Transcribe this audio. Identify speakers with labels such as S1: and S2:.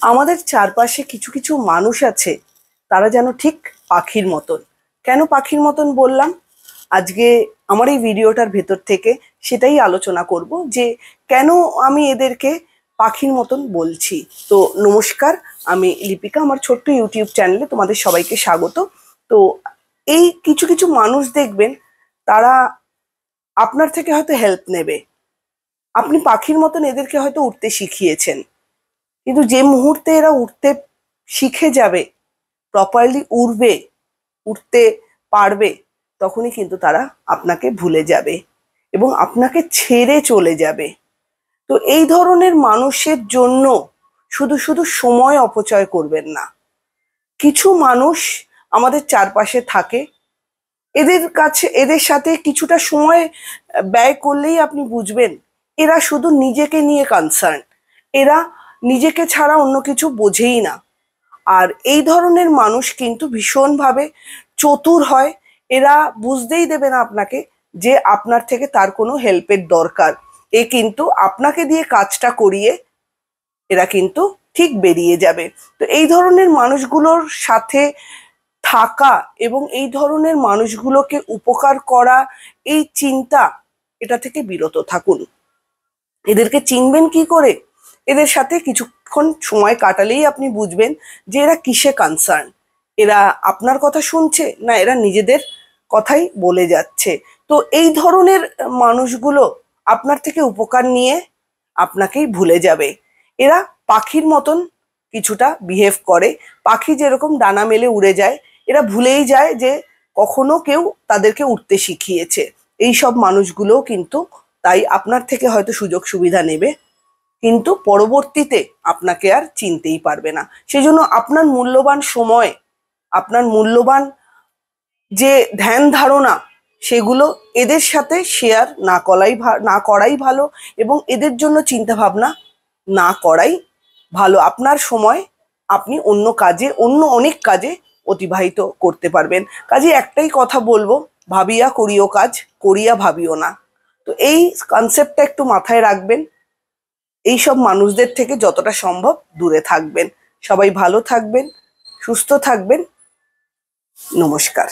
S1: আমাদের চারপাশে কিছু কিছু মানুষ আছে, তারা যেন ঠিক পাখির মতন। কেন পাখির মতন বললাম? আজকে আমার এই ভিডিওটার ভেতর থেকে সেটাই আলোচনা করব যে কেন আমি এদেরকে পাখির মতন বলছি। তো নমস্কার, আমি লিপিকা, আমার ছোট্ট ইউটিউব চ্যানেলে তোমাদের সবাইকে স্বাগত। তো এই কিছু কিছু মানুষ দেখবেন, তারা আপনার থেকে হয়তো হেল্প নেবে, আপনি পাখির মতন এদেরকে হয়তো উঠতে শিখিয়েছেন, কিন্তু যে মুহূর্তে এরা উঠতে শিখে যাবে, প্রপারলি উঠতে পারবে, তখনই কিন্তু তারা আপনাকে ভুলে যাবে এবং আপনাকে ছেড়ে চলে যাবে। তো এই ধরনের মানুষের জন্য শুধু শুধু সময় অপচয় করবেন না। কিছু মানুষ আমাদের চারপাশে থাকে, এদের সাথে কিছুটা সময় ব্যয় করলেই আপনি বুঝবেন এরা শুধু নিজেকে নিয়ে কনসার্ন, এরা নিজেকে ছাড়া অন্য কিছু বোঝেই না। আর এই ধরনের মানুষ কিন্তু ভীষণভাবে চতুর হয়। এরা বুঝতেই দেবে না আপনাকে যে আপনার থেকে তার কোনো হেল্পের দরকার। এ কিন্তু আপনাকে দিয়ে কাজটা করিয়ে এরা কিন্তু ঠিক বেরিয়ে যাবে। তো এই ধরনের মানুষগুলোর সাথে থাকা এবং এই ধরনের মানুষগুলোকে উপকার করা, এই চিন্তা, এটা থেকে বিরত থাকুন। এদেরকে চিনবেন কি করে? এদের সাথে কিছুক্ষণ সময় কাটালেই আপনি বুঝবেন যে এরা কিসে কনসার্ন। এরা আপনার কথা শুনছে না এরা নিজেদের কথাই বলে যাচ্ছে। তো এই ধরনের মানুষগুলো আপনার থেকে উপকার নিয়ে আপনাকেই ভুলে যাবে। এরা পাখির মতন কিছুটা বিহেভ করে। পাখি যেরকম ডানা মেলে উড়ে যায়, এরা ভুলেই যায় যে কখনো কেউ তাদেরকে উঠতে শিখিয়েছে। এই সব মানুষগুলোও কিন্তু তাই আপনার থেকে হয়তো সুযোগ সুবিধা নেবে, কিন্তু পরবর্তীতে আপনাকে আর চিনতেই পারবে না। সেজন্য আপনার মূল্যবান সময়, আপনার মূল্যবান যে ধ্যান ধারণা, সেগুলো এদের সাথে শেয়ার না করাই ভালো এবং এদের জন্য চিন্তা ভাবনা না করাই ভালো। আপনার সময় আপনি অন্য অনেক কাজে অতিবাহিত করতে পারবেন। কাজে একটাই কথা বলবো, ভাবিয়া করিও কাজ, করিয়া ভাবিও না। তো এই কনসেপ্টটা একটু মাথায় রাখবেন। এইসব মানুষদের থেকে যতটা সম্ভব দূরে থাকবেন। সবাই ভালো থাকবেন, সুস্থ থাকবেন। নমস্কার।